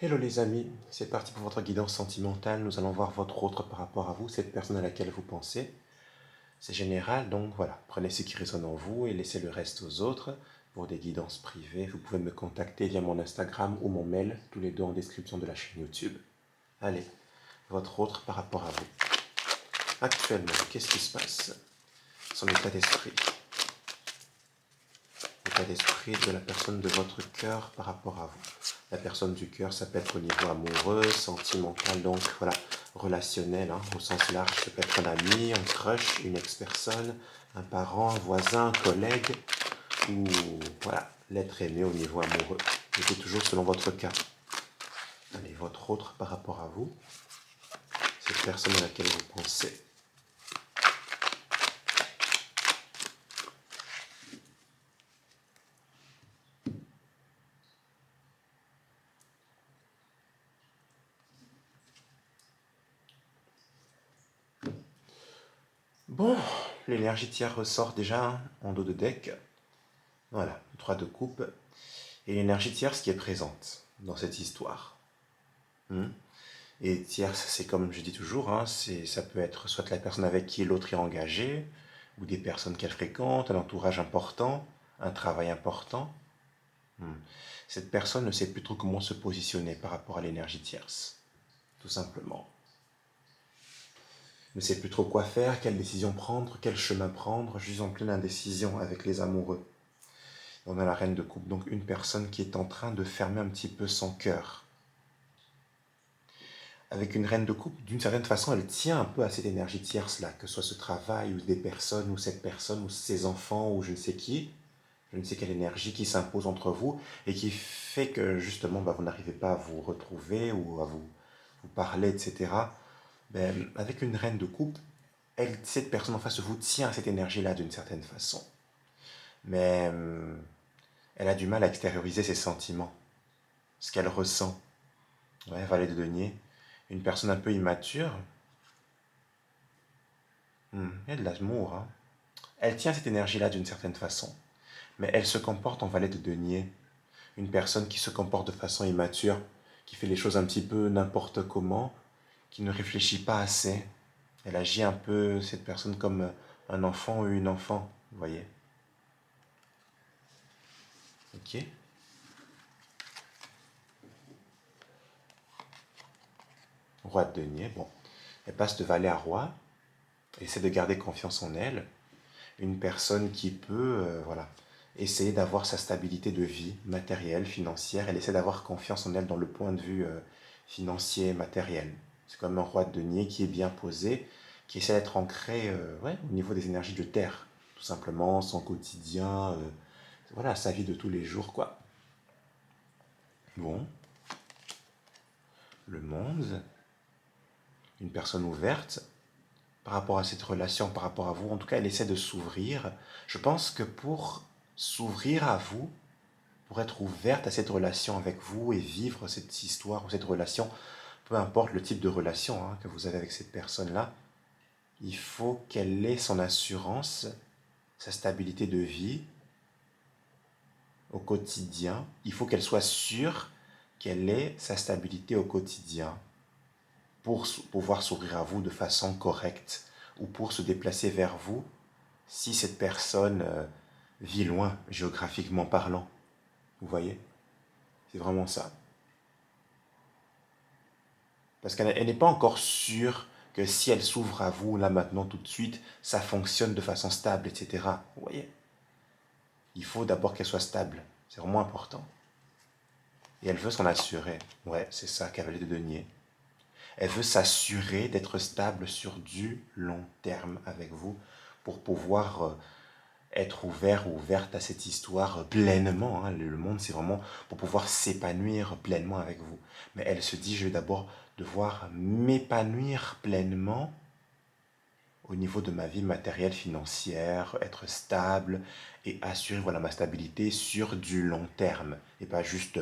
Hello les amis, c'est parti pour votre guidance sentimentale. Nous allons voir votre autre par rapport à vous, cette personne à laquelle vous pensez. C'est général, donc voilà, prenez ce qui résonne en vous et laissez le reste aux autres. Pour des guidances privées, vous pouvez me contacter via mon Instagram ou mon mail, tous les deux en description de la chaîne YouTube. Allez, votre autre par rapport à vous. Actuellement, qu'est-ce qui se passe? Son état d'esprit. L'état d'esprit de la personne de votre cœur par rapport à vous. La personne du cœur, ça peut être au niveau amoureux, sentimental, donc voilà, relationnel, hein, au sens large. Ça peut être un ami, un crush, une ex-personne, un parent, un voisin, un collègue, ou voilà, l'être aimé au niveau amoureux. Et c'est toujours selon votre cas. Allez, votre autre par rapport à vous, cette personne à laquelle vous pensez. Bon, l'énergie tiers ressort déjà hein, en dos de deck. Voilà, 3 de coupe. Et l'énergie tierce qui est présente dans cette histoire. Et tierce, c'est comme je dis toujours, hein, ça peut être soit la personne avec qui l'autre est engagé, ou des personnes qu'elle fréquente, un entourage important, un travail important. Cette personne ne sait plus trop comment se positionner par rapport à l'énergie tierce, tout simplement. Ne sait plus trop quoi faire, quelle décision prendre, quel chemin prendre, juste en pleine indécision avec les amoureux. On a la reine de coupe, donc une personne qui est en train de fermer un petit peu son cœur. Avec une reine de coupe, d'une certaine façon, elle tient un peu à cette énergie tierce-là, que ce soit ce travail, ou des personnes, ou cette personne, ou ses enfants, ou je ne sais qui, je ne sais quelle énergie qui s'impose entre vous, et qui fait que justement, vous n'arrivez pas à vous retrouver, ou à vous parler, etc. Avec une reine de coupe, cette personne en face de vous tient à cette énergie-là d'une certaine façon. Mais elle a du mal à extérioriser ses sentiments, ce qu'elle ressent. Ouais, valet de denier. Une personne un peu immature, il y a de l'amour. Hein. Elle tient cette énergie-là d'une certaine façon, mais elle se comporte en valet de denier. Une personne qui se comporte de façon immature, qui fait les choses un petit peu n'importe comment, qui ne réfléchit pas assez. Elle agit un peu, cette personne, comme un enfant ou une enfant, vous voyez. Ok. Roi de denier, bon. Elle passe de valet à roi, elle essaie de garder confiance en elle. Une personne qui peut, voilà, essayer d'avoir sa stabilité de vie matérielle, financière. Elle essaie d'avoir confiance en elle dans le point de vue financier, matériel. C'est comme un roi de denier qui est bien posé, qui essaie d'être ancré ouais, au niveau des énergies de terre, tout simplement, son quotidien, voilà, sa vie de tous les jours, quoi. Bon, le monde, une personne ouverte par rapport à cette relation, par rapport à vous, en tout cas, elle essaie de s'ouvrir. Je pense que pour s'ouvrir à vous, pour être ouverte à cette relation avec vous et vivre cette histoire ou cette relation, peu importe le type de relation hein, que vous avez avec cette personne-là, il faut qu'elle ait son assurance, sa stabilité de vie au quotidien. Il faut qu'elle soit sûre qu'elle ait sa stabilité au quotidien pour pouvoir s'ouvrir à vous de façon correcte ou pour se déplacer vers vous si cette personne vit loin, géographiquement parlant. Vous voyez? C'est vraiment ça. Parce qu'elle n'est pas encore sûre que si elle s'ouvre à vous, là maintenant, tout de suite, ça fonctionne de façon stable, etc. Vous voyez? Il faut d'abord qu'elle soit stable. C'est vraiment important. Et elle veut s'en assurer. Ouais, c'est ça, cavalier de denier. Elle veut s'assurer d'être stable sur du long terme avec vous pour pouvoir être ouvert ou ouverte à cette histoire pleinement. Hein. Le monde, c'est vraiment pour pouvoir s'épanouir pleinement avec vous. Mais elle se dit, je vais d'abord devoir m'épanouir pleinement au niveau de ma vie matérielle, financière, être stable et assurer voilà, ma stabilité sur du long terme. Et pas juste,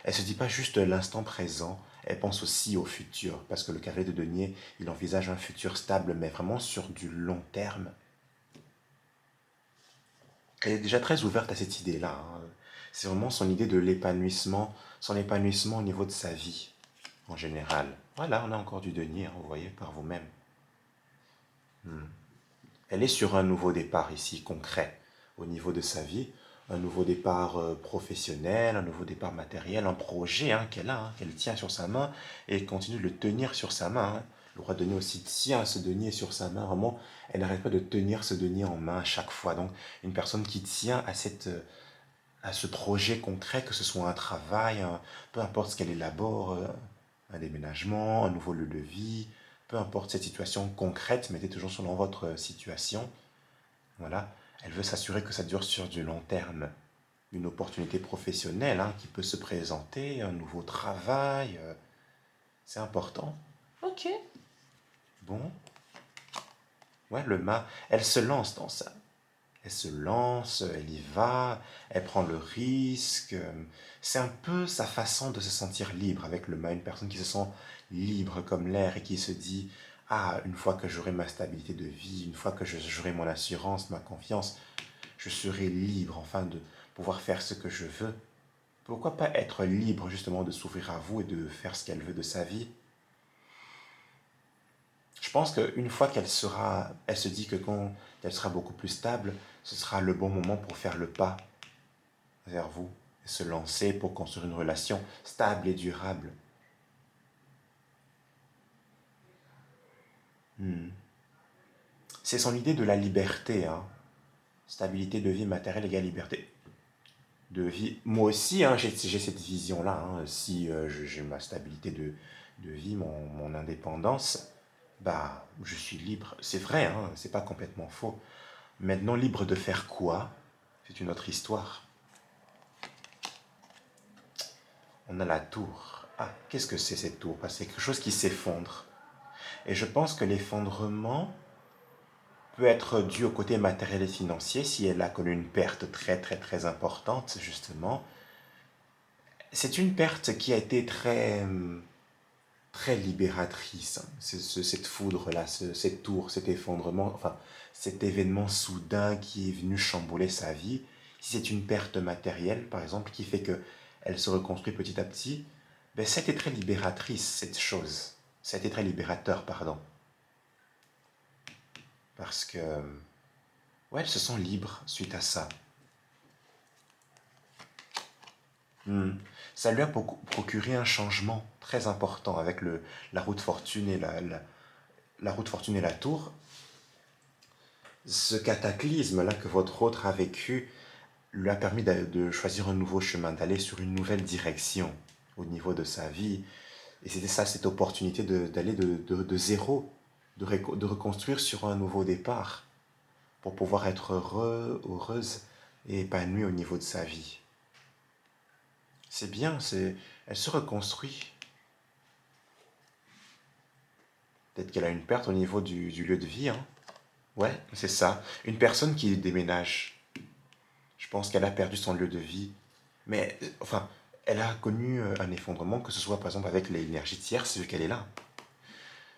elle se dit pas juste l'instant présent, elle pense aussi au futur. Parce que le cavalier de denier, il envisage un futur stable, mais vraiment sur du long terme. Elle est déjà très ouverte à cette idée-là. Hein. C'est vraiment son idée de l'épanouissement, son épanouissement au niveau de sa vie, en général. Voilà, on a encore du denier, hein, vous voyez, par vous-même. Elle est sur un nouveau départ ici, concret, au niveau de sa vie. Un nouveau départ professionnel, un nouveau départ matériel, un projet hein, qu'elle a, hein, qu'elle tient sur sa main et continue de le tenir sur sa main. Hein. Le roi denier aussi tient ce denier sur sa main. Vraiment, elle n'arrête pas de tenir ce denier en main à chaque fois. Donc, une personne qui tient à ce projet concret, que ce soit un travail, peu importe ce qu'elle élabore, un déménagement, un nouveau lieu de vie, peu importe cette situation concrète, mettez toujours selon votre situation. Voilà, elle veut s'assurer que ça dure sur du long terme. Une opportunité professionnelle hein, qui peut se présenter, un nouveau travail, c'est important. Ok. Bon, ouais, elle se lance dans ça. Elle se lance, elle y va, elle prend le risque. C'est un peu sa façon de se sentir libre avec le mât. Une personne qui se sent libre comme l'air et qui se dit, ah, une fois que j'aurai ma stabilité de vie, une fois que j'aurai mon assurance, ma confiance, je serai libre enfin de pouvoir faire ce que je veux. Pourquoi pas être libre justement de s'ouvrir à vous et de faire ce qu'elle veut de sa vie? Je pense qu'une fois elle se dit que quand elle sera beaucoup plus stable, ce sera le bon moment pour faire le pas vers vous et se lancer pour construire une relation stable et durable. C'est son idée de la liberté, hein. Stabilité de vie matérielle égale liberté de vie. Moi aussi, hein, j'ai cette vision-là. Hein. Si j'ai ma stabilité de vie, mon indépendance, bah, je suis libre. C'est vrai, hein, c'est pas complètement faux. Maintenant, libre de faire quoi? C'est une autre histoire. On a la tour. Ah, qu'est-ce que c'est cette tour? C'est quelque chose qui s'effondre. Et je pense que l'effondrement peut être dû au côté matériel et financier si elle a connu une perte très très très importante, justement. C'est une perte qui a été très libératrice. Hein. Cette foudre-là, cette tour, cet effondrement, enfin, cet événement soudain qui est venu chambouler sa vie. Si c'est une perte matérielle, par exemple, qui fait que elle se reconstruit petit à petit, ben, ça a été très libératrice, cette chose. Ça a été très libérateur, pardon. Parce que, ouais, elles se sent libres suite à ça. Ça lui a procuré un changement très important avec la route fortune et la route fortune et la tour. Ce cataclysme-là que votre autre a vécu lui a permis de choisir un nouveau chemin, d'aller sur une nouvelle direction au niveau de sa vie. Et c'était ça, cette opportunité d'aller de zéro, de reconstruire sur un nouveau départ pour pouvoir être heureuse et épanouie au niveau de sa vie. C'est bien, elle se reconstruit. Peut-être qu'elle a une perte au niveau du lieu de vie. Hein. Ouais, c'est ça. Une personne qui déménage, je pense qu'elle a perdu son lieu de vie. Mais, enfin, elle a connu un effondrement, que ce soit par exemple avec l'énergie tierce, vu qu'elle est là.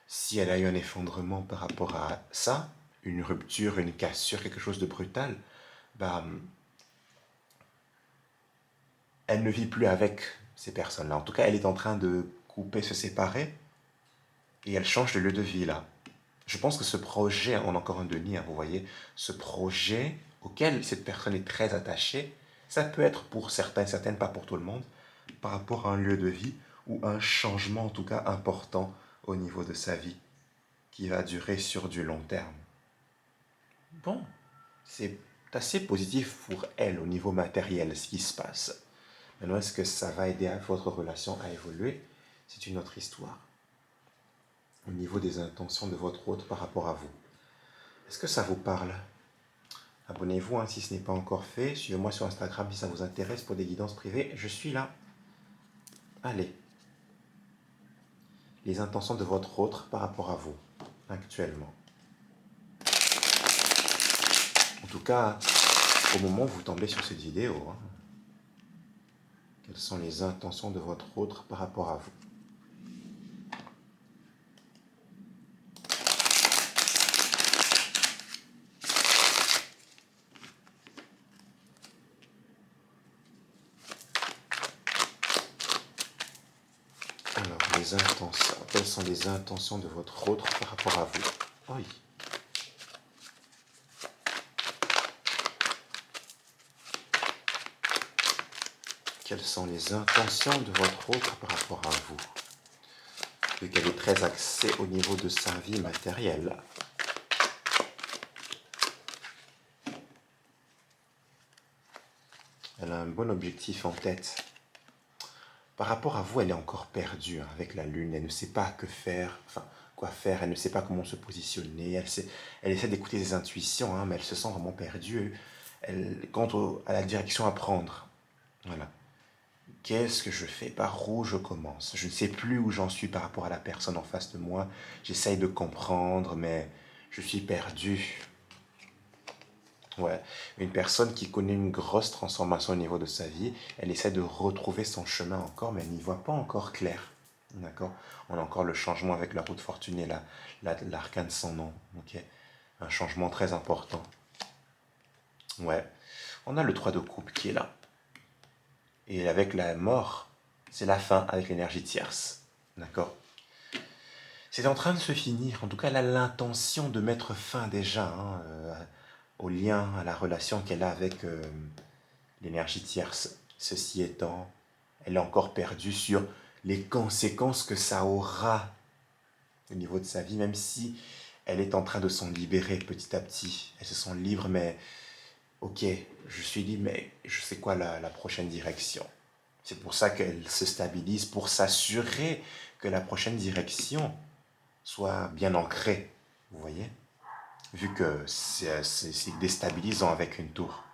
Si elle a eu un effondrement par rapport à ça, une rupture, une cassure, quelque chose de brutal, bah, elle ne vit plus avec ces personnes-là. En tout cas, elle est en train de couper, se séparer, et elle change de lieu de vie là. Je pense que ce projet, on a encore un denier, hein, vous voyez, ce projet auquel cette personne est très attachée, ça peut être pour certains, certaines, pas pour tout le monde, par rapport à un lieu de vie ou un changement en tout cas important au niveau de sa vie qui va durer sur du long terme. Bon, c'est assez positif pour elle au niveau matériel ce qui se passe. Maintenant, est-ce que ça va aider votre relation à évoluer? C'est une autre histoire. Au niveau des intentions de votre hôte par rapport à vous. Est-ce que ça vous parle? Abonnez-vous hein, si ce n'est pas encore fait. Suivez-moi sur Instagram si ça vous intéresse pour des guidances privées. Je suis là. Allez. Les intentions de votre autre par rapport à vous, actuellement. En tout cas, au moment où vous tombez sur cette vidéo, hein, quelles sont les intentions de votre autre par rapport à vous? les intentions? Quelles sont les intentions de votre autre par rapport à vous? Oui. Quelles sont les intentions de votre autre par rapport à vous? Vu qu'elle est très axée au niveau de sa vie matérielle. Elle a un bon objectif en tête. Par rapport à vous, elle est encore perdue hein, avec la lune. Elle ne sait pas que faire, enfin, quoi faire. Elle ne sait pas comment se positionner. Elle essaie d'écouter ses intuitions, hein, mais elle se sent vraiment perdue. À la direction à prendre. Voilà. Qu'est-ce que je fais? Par où je commence? Je ne sais plus où j'en suis par rapport à la personne en face de moi. J'essaye de comprendre, mais je suis perdu. Ouais, une personne qui connaît une grosse transformation au niveau de sa vie, elle essaie de retrouver son chemin encore, mais elle n'y voit pas encore clair. D'accord? On a encore le changement avec la roue de fortune et l'arcane sans nom. Ok? Un changement très important. Ouais. On a le 3 de coupe qui est là. Et avec la mort, c'est la fin avec l'énergie tierce. D'accord? C'est en train de se finir. En tout cas, elle a l'intention de mettre fin déjà hein, au lien, à la relation qu'elle a avec l'énergie tierce. Ceci étant, elle est encore perdue sur les conséquences que ça aura au niveau de sa vie, même si elle est en train de s'en libérer petit à petit. Elle se sent libre, mais ok, je suis libre, mais je sais quoi la prochaine direction. C'est pour ça qu'elle se stabilise, pour s'assurer que la prochaine direction soit bien ancrée. Vous voyez? Vu que c'est déstabilisant avec une tour.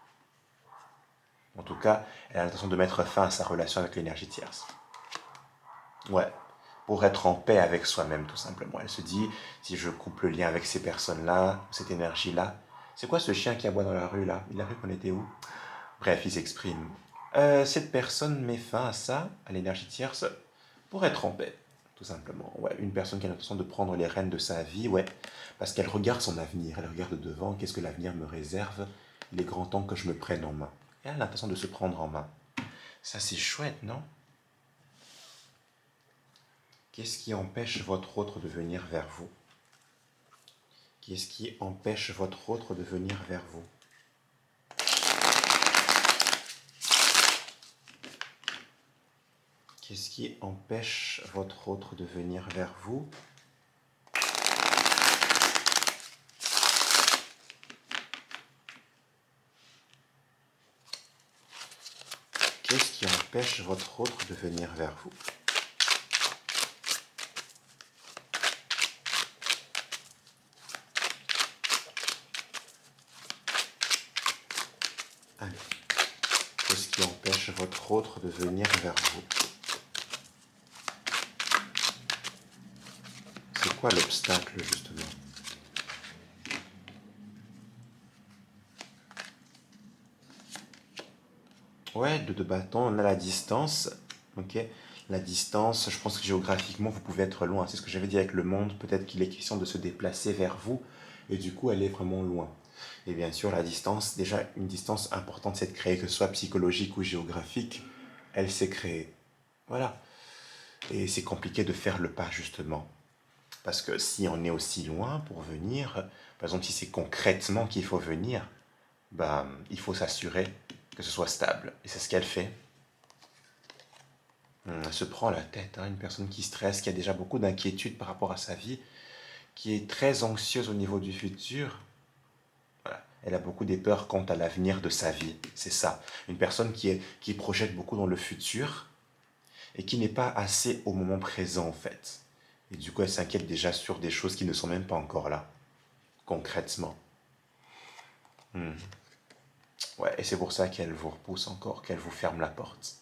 En tout cas, elle a l'intention de mettre fin à sa relation avec l'énergie tierce. Ouais, pour être en paix avec soi-même, tout simplement. Elle se dit, si je coupe le lien avec ces personnes-là, cette énergie-là, c'est quoi ce chien qui aboie dans la rue, là? Il a cru qu'on était où? Bref, il s'exprime. Cette personne met fin à ça, à l'énergie tierce, pour être en paix, tout simplement. Ouais, une personne qui a l'intention de prendre les rênes de sa vie, ouais, parce qu'elle regarde son avenir, elle regarde devant, qu'est-ce que l'avenir me réserve? Il est grand temps que je me prenne en main. Elle a l'intention de se prendre en main. Ça, c'est chouette, non? Qu'est-ce qui empêche votre autre de venir vers vous? Qu'est-ce qui empêche votre autre de venir vers vous? Qu'est-ce qui empêche votre autre de venir vers vous? Qu'est-ce qui empêche votre autre de venir vers vous? Allez. Qu'est-ce qui empêche votre autre de venir vers vous? C'est quoi l'obstacle, justement? Ouais, de bâtons, on a la distance. Ok. La distance, je pense que géographiquement, vous pouvez être loin. C'est ce que j'avais dit avec le monde. Peut-être qu'il est question de se déplacer vers vous. Et du coup, elle est vraiment loin. Et bien sûr, la distance, déjà, une distance importante, c'est de créer, que ce soit psychologique ou géographique. Elle s'est créée. Voilà. Et c'est compliqué de faire le pas, justement. Parce que si on est aussi loin pour venir, par exemple, si c'est concrètement qu'il faut venir, bah, il faut s'assurer que ce soit stable. Et c'est ce qu'elle fait. Elle se prend la tête, hein, une personne qui stresse, qui a déjà beaucoup d'inquiétudes par rapport à sa vie, qui est très anxieuse au niveau du futur. Voilà. Elle a beaucoup des peurs quant à l'avenir de sa vie. C'est ça. Une personne qui projette beaucoup dans le futur et qui n'est pas assez au moment présent, en fait. Et du coup, elle s'inquiète déjà sur des choses qui ne sont même pas encore là, concrètement. Hmm. Ouais, et c'est pour ça qu'elle vous repousse encore, qu'elle vous ferme la porte.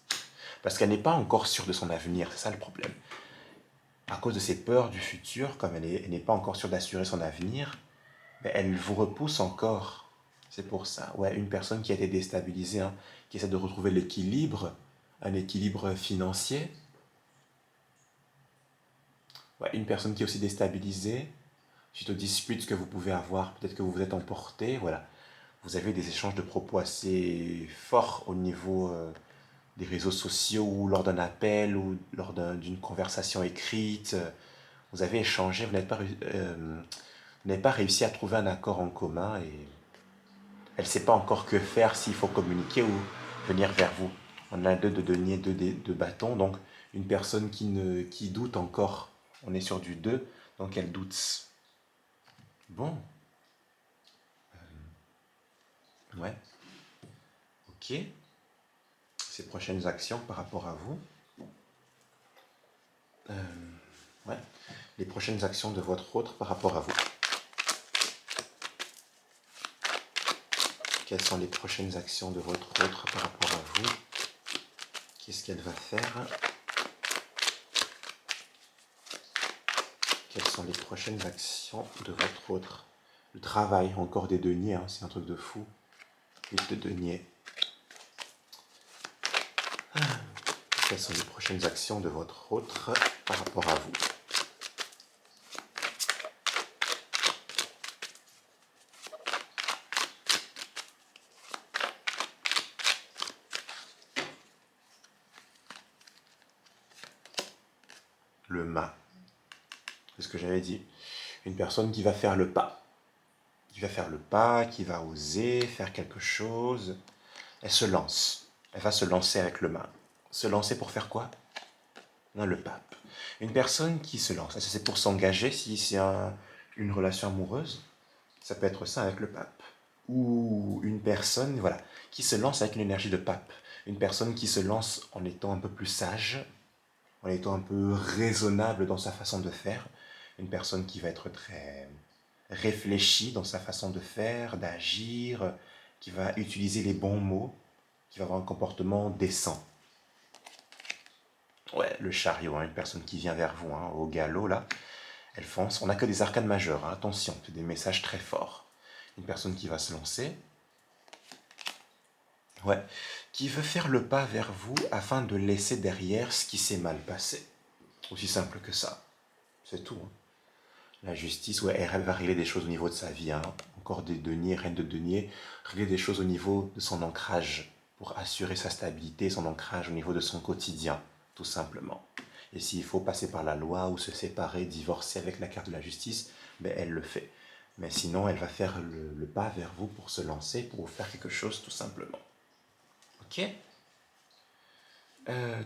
Parce qu'elle n'est pas encore sûre de son avenir, c'est ça le problème. À cause de ses peurs du futur, comme elle n'est pas encore sûre d'assurer son avenir, ben, elle vous repousse encore. C'est pour ça. Ouais, une personne qui a été déstabilisée, hein, qui essaie de retrouver l'équilibre, un équilibre financier. Ouais, une personne qui est aussi déstabilisée, suite aux disputes que vous pouvez avoir, peut-être que vous vous êtes emporté, voilà. Vous avez des échanges de propos assez forts au niveau des réseaux sociaux ou lors d'un appel ou lors d'une conversation écrite. Vous avez échangé, vous n'avez pas réussi à trouver un accord en commun et elle ne sait pas encore que faire, s'il faut communiquer ou venir vers vous. On a deux de denier, deux bâtons, donc une personne qui doute encore. On est sur du 2, donc elle doute. Bon, ouais, ok. Ces prochaines actions par rapport à vous. Ouais, les prochaines actions de votre autre par rapport à vous. Quelles sont les prochaines actions de votre autre par rapport à vous? Qu'est-ce qu'elle va faire? Quelles sont les prochaines actions de votre autre? Le travail, encore des deniers, hein, c'est un truc de fou. 8 de deniers. Quelles sont les prochaines actions de votre autre par rapport à vous? Le mât. C'est ce que j'avais dit. Une personne qui va faire le pas. Qui va faire le pas, qui va oser faire quelque chose. Elle se lance. Elle va se lancer avec le mât. Se lancer pour faire quoi? Non, le pape. Une personne qui se lance. C'est pour s'engager si c'est une relation amoureuse. Ça peut être ça avec le pape. Ou une personne, voilà, qui se lance avec une énergie de pape. Une personne qui se lance en étant un peu plus sage, en étant un peu raisonnable dans sa façon de faire. Une personne qui va être très réfléchie dans sa façon de faire, d'agir, qui va utiliser les bons mots, qui va avoir un comportement décent. Ouais, le chariot, hein, une personne qui vient vers vous, hein, au galop, là, elle fonce. On n'a que des arcanes majeures, hein, attention, c'est des messages très forts. Une personne qui va se lancer, ouais, qui veut faire le pas vers vous afin de laisser derrière ce qui s'est mal passé. Aussi simple que ça. C'est tout. Hein. La justice, ouais, elle va régler des choses au niveau de sa vie. Hein. Encore des deniers, reine de deniers, régler des choses au niveau de son ancrage pour assurer sa stabilité, son ancrage au niveau de son quotidien, tout simplement. Et s'il faut passer par la loi ou se séparer, divorcer avec la carte de la justice, ben elle le fait. Mais sinon, elle va faire le pas vers vous pour se lancer, pour vous faire quelque chose, tout simplement. Ok.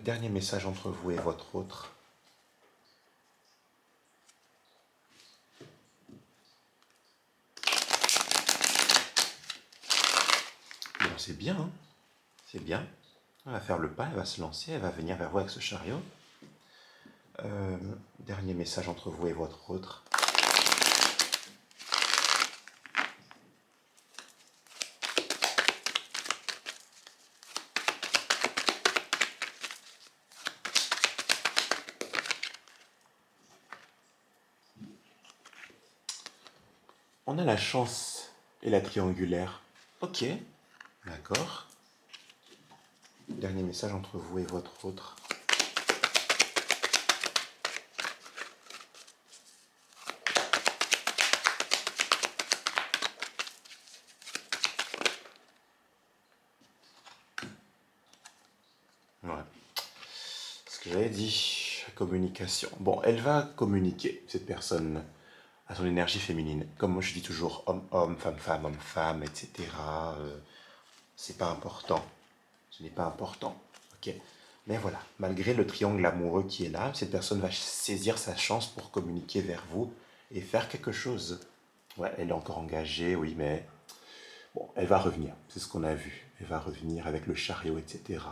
Dernier message entre vous et votre autre. Bon, c'est bien, hein. C'est bien. Elle va faire le pas, elle va se lancer, elle va venir vers vous avec ce chariot. Dernier message entre vous et votre autre. On a la chance et la triangulaire. Ok, d'accord. Dernier message entre vous et votre autre. Ouais. Ce que j'avais dit, communication. Bon, elle va communiquer, cette personne, à son énergie féminine. Comme moi je dis toujours, homme-homme, femme-femme, homme-femme, etc. C'est pas important. Ce n'est pas important. Ok. Mais voilà, malgré le triangle amoureux qui est là, cette personne va saisir sa chance pour communiquer vers vous et faire quelque chose. Ouais, elle est encore engagée, oui, mais bon, elle va revenir. C'est ce qu'on a vu. Elle va revenir avec le chariot, etc.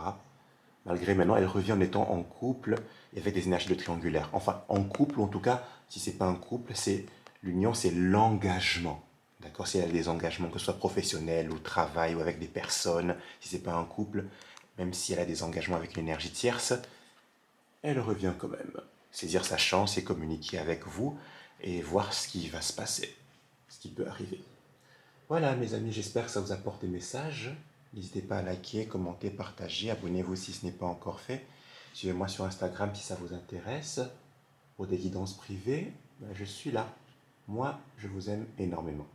Malgré maintenant, elle revient en étant en couple et avec des énergies de triangulaire. Enfin, en couple, ou en tout cas, si c'est pas un couple, c'est l'union, c'est l'engagement. D'accord? Si elle a des engagements, que ce soit professionnels ou travail ou avec des personnes, si c'est pas un couple, même si elle a des engagements avec une énergie tierce, elle revient quand même. Saisir sa chance et communiquer avec vous et voir ce qui va se passer, ce qui peut arriver. Voilà, mes amis, j'espère que ça vous apporte des messages. N'hésitez pas à liker, commenter, partager. Abonnez-vous si ce n'est pas encore fait. Suivez-moi sur Instagram si ça vous intéresse. Pour des guidances privées, ben, je suis là. Moi, je vous aime énormément.